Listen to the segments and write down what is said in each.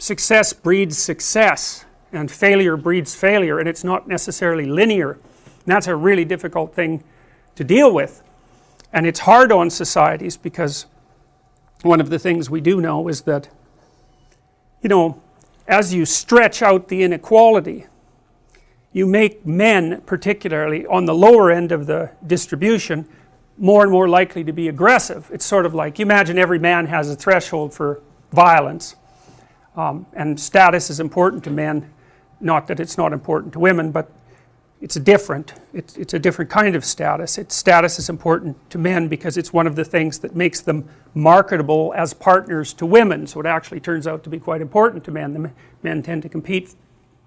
success breeds success and failure breeds failure, and it's not necessarily linear, and that's a really difficult thing to deal with. And it's hard on societies, because one of the things we do know is that, you know, as you stretch out the inequality, you make men, particularly on the lower end of the distribution, more and more likely to be aggressive. It's sort of like, you imagine every man has a threshold for violence, and status is important to men, not that it's not important to women, but it's a different kind of status. Status is important to men because it's one of the things that makes them marketable as partners to women, so it actually turns out to be quite important to men. The men tend to compete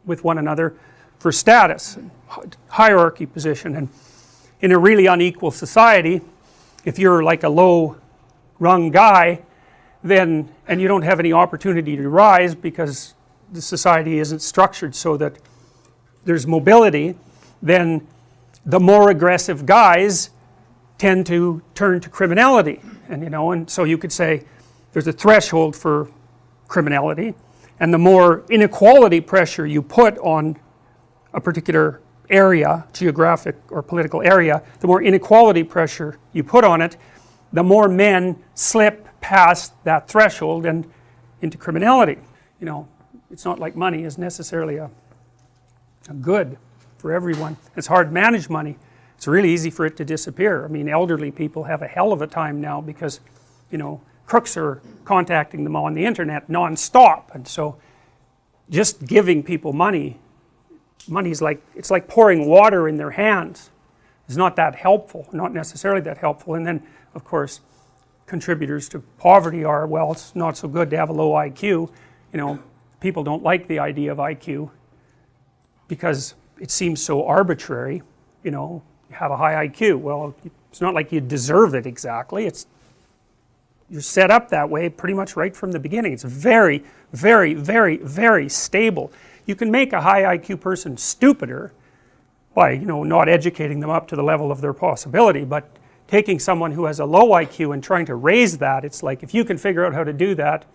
with one another for status, hierarchy position, and in a really unequal society, if you're like a low rung guy, then, and you don't have any opportunity to rise because the society isn't structured so that there's mobility, then the more aggressive guys tend to turn to criminality. And you know, and so you could say there's a threshold for criminality, and the more inequality pressure you put on a particular area, geographic or political area, the more inequality pressure you put on it, the more men slip past that threshold and into criminality. You know, it's not like money is necessarily a good for everyone. It's hard to manage money. It's really easy for it to disappear. I mean, elderly people have a hell of a time now because, you know, crooks are contacting them on the internet non-stop, and so just giving people money's like, it's like pouring water in their hands. It's not that helpful, not necessarily that helpful. And then, of course, contributors to poverty are, well, it's not so good to have a low IQ. You know, people don't like the idea of IQ because it seems so arbitrary. You know, you have a high IQ. Well, it's not like you deserve it exactly. You're set up that way pretty much right from the beginning. It's very, very, very, very stable. You can make a high IQ person stupider by, you know, not educating them up to the level of their possibility, but taking someone who has a low IQ and trying to raise that, it's like, if you can figure out how to do that,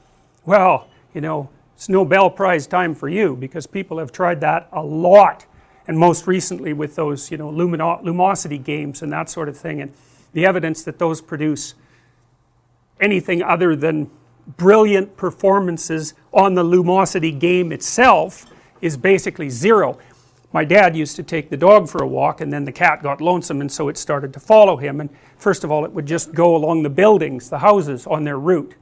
well, you know, it's Nobel Prize time for you, because people have tried that a lot, and most recently with those, you know, lumosity games and that sort of thing, and the evidence that those produce anything other than brilliant performances on the lumosity game itself is basically zero. My dad used to take the dog for a walk, and then the cat got lonesome, and so it started to follow him, and first of all it would just go along the buildings, the houses on their route,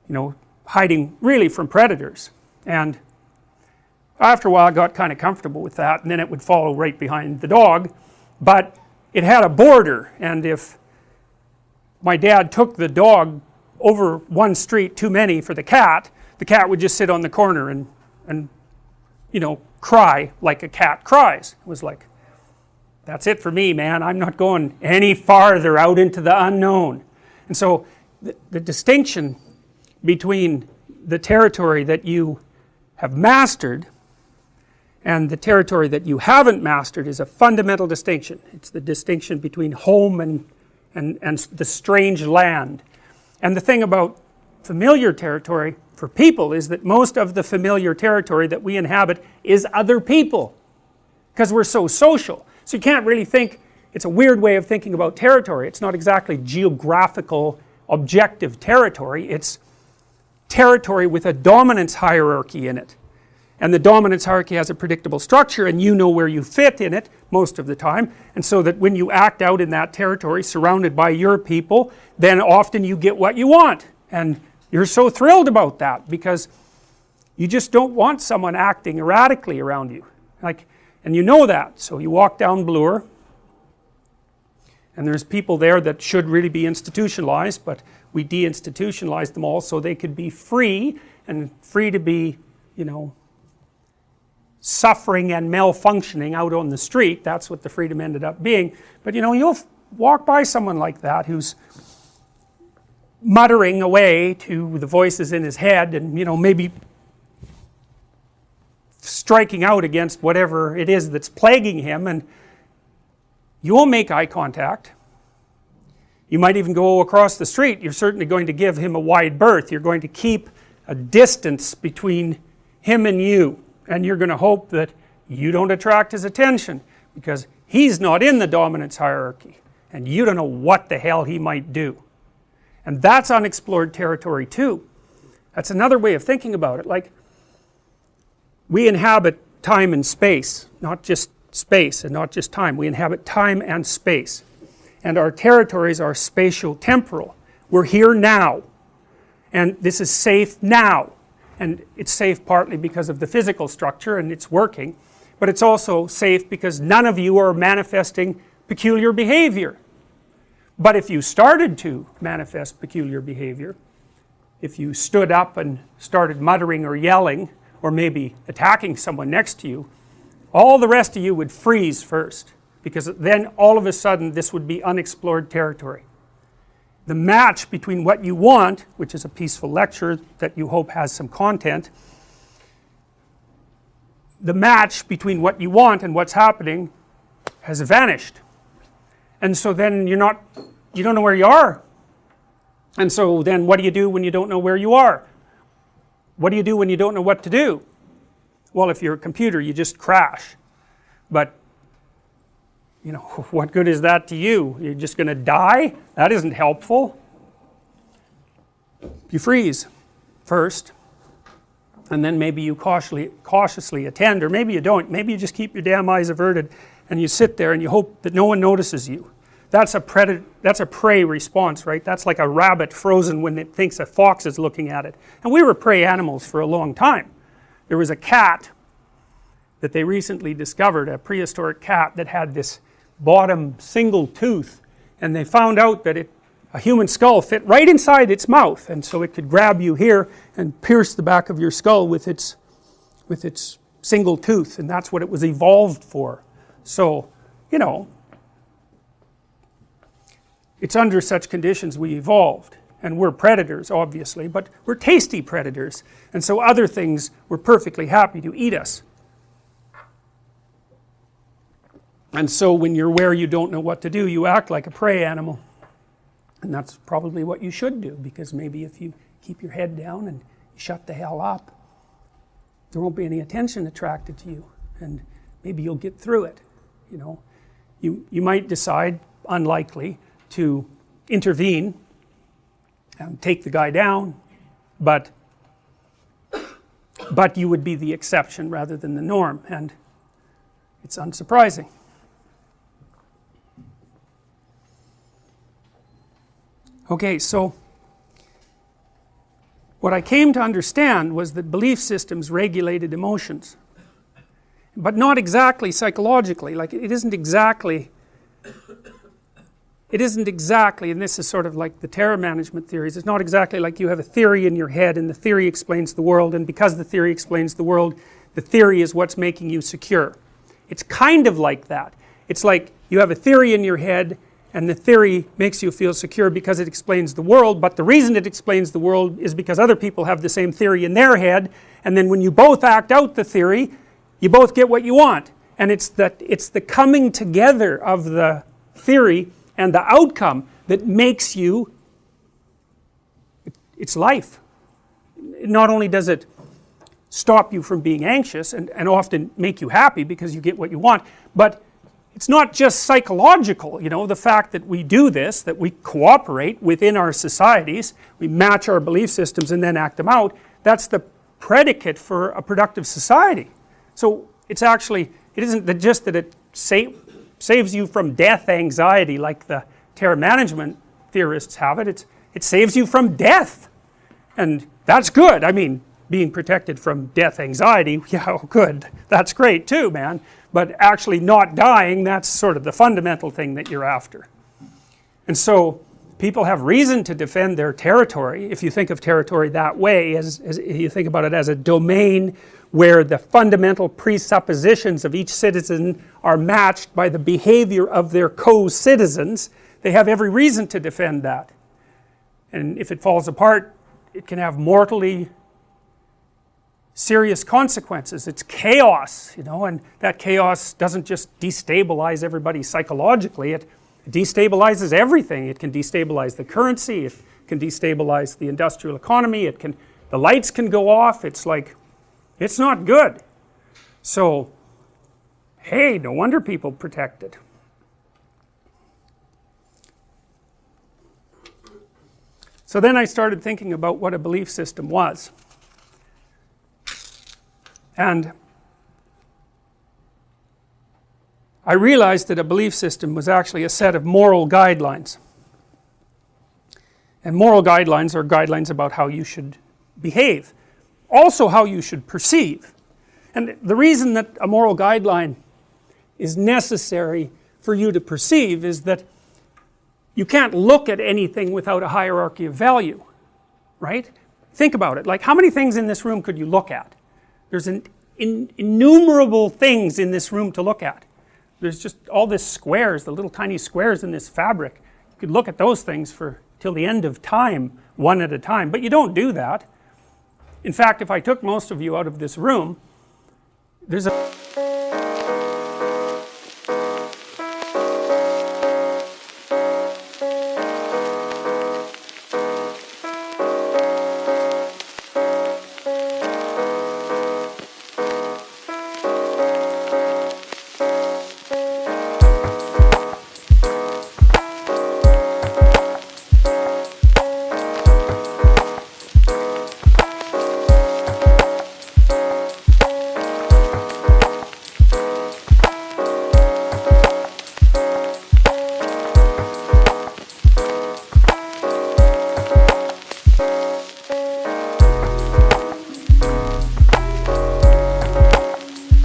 you know, hiding really from predators. And after a while I got kind of comfortable with that, and then it would follow right behind the dog, but it had a border, and if my dad took the dog over one street too many for the cat would just sit on the corner and you know, cry like a cat cries. It was like, that's it for me, man. I'm not going any farther out into the unknown. And so the distinction between the territory that you have mastered and the territory that you haven't mastered is a fundamental distinction. It's the distinction between home and the strange land. And the thing about familiar territory for people is that most of the familiar territory that we inhabit is other people, because we're so social. So you can't really think, it's a weird way of thinking about territory. It's not exactly geographical objective territory, it's territory with a dominance hierarchy in it. And the dominance hierarchy has a predictable structure, and you know where you fit in it most of the time, and so that when you act out in that territory surrounded by your people, then often you get what you want, and you're so thrilled about that because you just don't want someone acting erratically around you, like, and you know that. So you walk down Bloor, and there's people there that should really be institutionalized, but we deinstitutionalized them all so they could be free, and free to be, you know, suffering and malfunctioning out on the street. That's what the freedom ended up being. But you know, you'll walk by someone like that who's muttering away to the voices in his head, and you know, maybe striking out against whatever it is that's plaguing him, and you won't make eye contact. You might even go across the street. You're certainly going to give him a wide berth. You're going to keep a distance between him and you, and you're going to hope that you don't attract his attention because he's not in the dominance hierarchy and you don't know what the hell he might do. And that's unexplored territory too. That's another way of thinking about it. Like, we inhabit time and space, not just space and not just time. We inhabit time and space. And our territories are spatial temporal. We're here now. And this is safe now. And it's safe partly because of the physical structure and it's working. But it's also safe because none of you are manifesting peculiar behavior. But if you started to manifest peculiar behavior, if you stood up and started muttering or yelling, or maybe attacking someone next to you, all the rest of you would freeze first, because then all of a sudden this would be unexplored territory. The match between what you want, which is a peaceful lecture that you hope has some content, the match between what you want and what's happening has vanished. And so then you don't know where you are. And so then what do you do when you don't know where you are? What do you do when you don't know what to do? Well, if you're a computer, you just crash. But, you know, what good is that to you? You're just going to die? That isn't helpful. You freeze first, and then maybe you cautiously attend, or maybe you don't. Maybe you just keep your damn eyes averted, and you sit there and you hope that no one notices you. That's a prey response, right? That's like a rabbit frozen when it thinks a fox is looking at it. And we were prey animals for a long time. There was a cat that they recently discovered, a prehistoric cat that had this bottom single tooth, and they found out that a human skull fit right inside its mouth, and so it could grab you here and pierce the back of your skull with its single tooth, and that's what it was evolved for. So, you know, it's under such conditions we evolved, and we're predators obviously, but we're tasty predators, and so other things were perfectly happy to eat us. And so when you're where you don't know what to do, you act like a prey animal, and that's probably what you should do, because maybe if you keep your head down and shut the hell up, there won't be any attention attracted to you, and maybe you'll get through it. You know, you might decide, unlikely, to intervene and take the guy down, but you would be the exception rather than the norm, and it's unsurprising. Okay, so what I came to understand was that belief systems regulated emotions, but not exactly psychologically. Like, it isn't exactly, and this is sort of like the terror management theories, it's not exactly like you have a theory in your head and the theory explains the world, and because the theory explains the world, the theory is what's making you secure. It's kind of like that. It's like you have a theory in your head and the theory makes you feel secure because it explains the world, but the reason it explains the world is because other people have the same theory in their head, and then when you both act out the theory, you both get what you want. And it's the coming together of the theory and the outcome that makes you, it's life. Not only does it stop you from being anxious and often make you happy because you get what you want, but it's not just psychological, you know, the fact that we do this, that we cooperate within our societies, we match our belief systems and then act them out, that's the predicate for a productive society. So it's actually, it isn't just that it saves you from death anxiety like the terror management theorists have it, it saves you from death. And that's good. I mean, being protected from death anxiety, yeah, good, that's great too, man. But actually not dying, that's sort of the fundamental thing that you're after. And so people have reason to defend their territory, if you think of territory that way, as you think about it as a domain where the fundamental presuppositions of each citizen are matched by the behavior of their co-citizens. They have every reason to defend that. And if it falls apart, it can have mortally serious consequences. It's chaos, you know, and that chaos doesn't just destabilize everybody psychologically, it destabilizes everything. It can destabilize the currency, it can destabilize the industrial economy, the lights can go off. It's like, It's not good. So, hey, no wonder people protect it. So then I started thinking about what a belief system was. And I realized that a belief system was actually a set of moral guidelines. And moral guidelines are guidelines about how you should behave. Also how you should perceive. And the reason that a moral guideline is necessary for you to perceive is that you can't look at anything without a hierarchy of value, right? Think about it, like how many things in this room could you look at? There's innumerable things in this room to look at. There's just all these squares, the little tiny squares in this fabric. You could look at those things for till the end of time, one at a time, but you don't do that. In fact, if I took most of you out of this room, there's a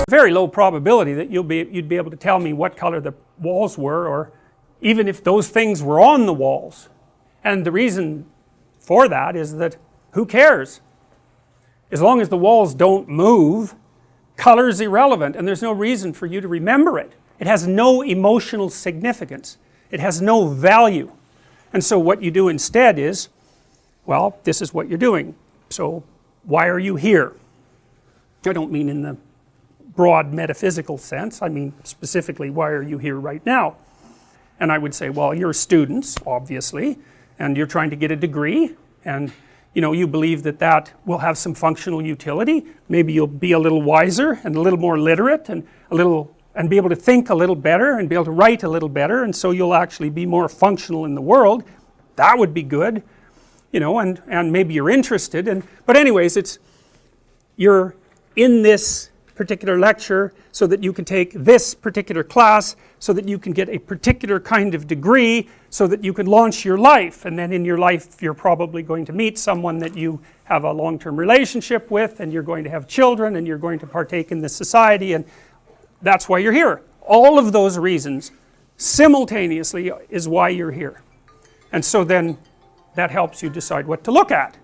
very low probability that you'd be able to tell me what color the walls were, or even if those things were on the walls. And the reason for that is that who cares? As long as the walls don't move, color is irrelevant, and there's no reason for you to remember it. It has no emotional significance. It has no value. And so what you do instead is, well, this is what you're doing. So why are you here? I don't mean in the broad metaphysical sense. I mean specifically, why are you here right now? And I would say, well, you're students, obviously, and you're trying to get a degree, and you believe that that will have some functional utility. Maybe you'll be a little wiser and a little more literate and be able to think a little better and be able to write a little better, and so you'll actually be more functional in the world. That would be good, and maybe you're interested. But anyways, you're in this particular lecture so that you can take this particular class, so that you can get a particular kind of degree, so that you can launch your life. And then in your life you're probably going to meet someone that you have a long-term relationship with, and you're going to have children, and you're going to partake in this society, and that's why you're here. All of those reasons simultaneously is why you're here. And so then that helps you decide what to look at.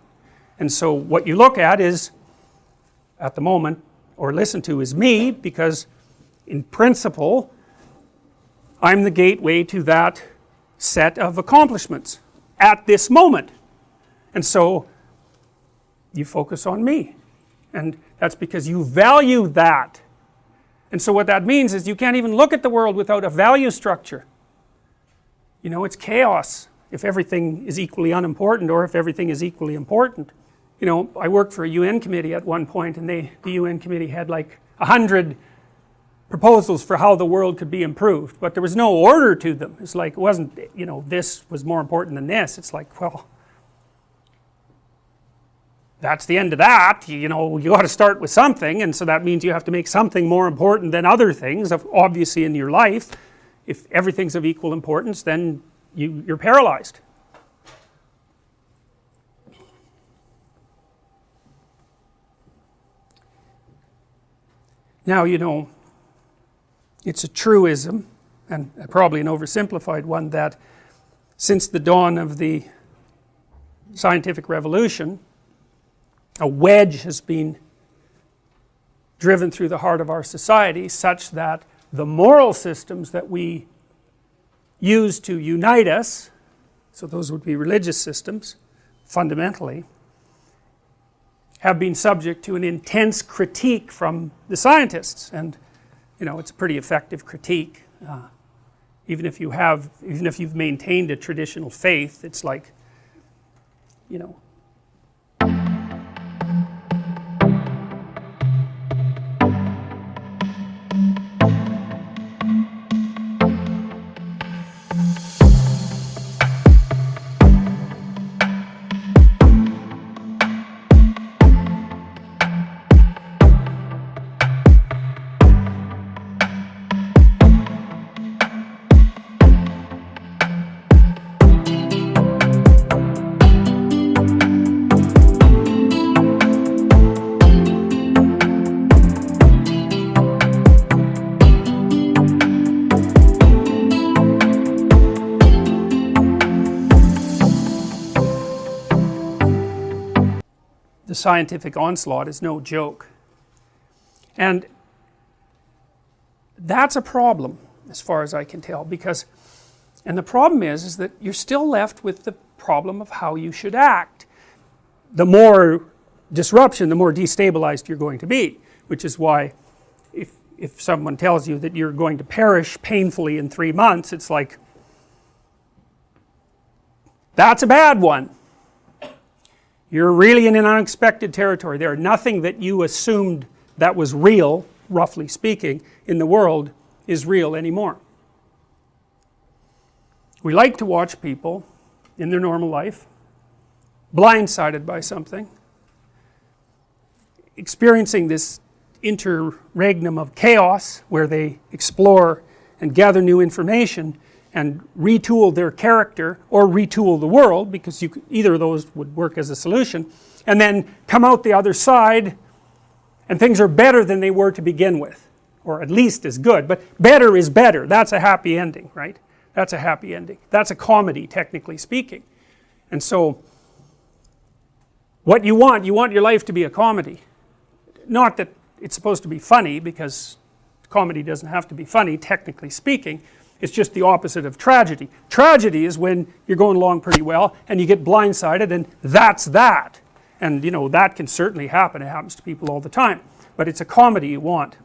And so what you look at is, at the moment, or listen to, is me, because in principle I'm the gateway to that set of accomplishments at this moment. And so you focus on me, and that's because you value that. And so what that means is you can't even look at the world without a value structure. It's chaos if everything is equally unimportant, or if everything is equally important. I worked for a UN committee at one point, and the UN committee had like 100 proposals for how the world could be improved, but there was no order to them. It's like, it wasn't, this was more important than this. It's like, well, that's the end of that. You got to start with something, and so that means you have to make something more important than other things, obviously, in your life. If everything's of equal importance, then you're paralyzed. Now, it's a truism, and probably an oversimplified one, that since the dawn of the scientific revolution, a wedge has been driven through the heart of our society, such that the moral systems that we use to unite us, so those would be religious systems, fundamentally, have been subject to an intense critique from the scientists. And it's a pretty effective critique. Even if you've maintained a traditional faith, it's like, scientific onslaught is no joke. And that's a problem, as far as I can tell, because, and the problem is that you're still left with the problem of how you should act. The more disruption, the more destabilized you're going to be, which is why if someone tells you that you're going to perish painfully in 3 months, it's like, that's a bad one. You're really in an unexpected territory there. Nothing that you assumed that was real, roughly speaking, in the world is real anymore. We like to watch people in their normal life blindsided by something, experiencing this interregnum of chaos where they explore and gather new information and retool their character or retool the world, because either of those would work as a solution, and then come out the other side and things are better than they were to begin with, or at least as good. But better is better. That's a happy ending, right? That's a happy ending. That's a comedy, technically speaking. And so what you want your life to be a comedy. Not that it's supposed to be funny, because comedy doesn't have to be funny, technically speaking. It's just the opposite of tragedy. Tragedy is when you're going along pretty well and you get blindsided, and that's that. And you know, that can certainly happen. It happens to people all the time. But it's a comedy you want.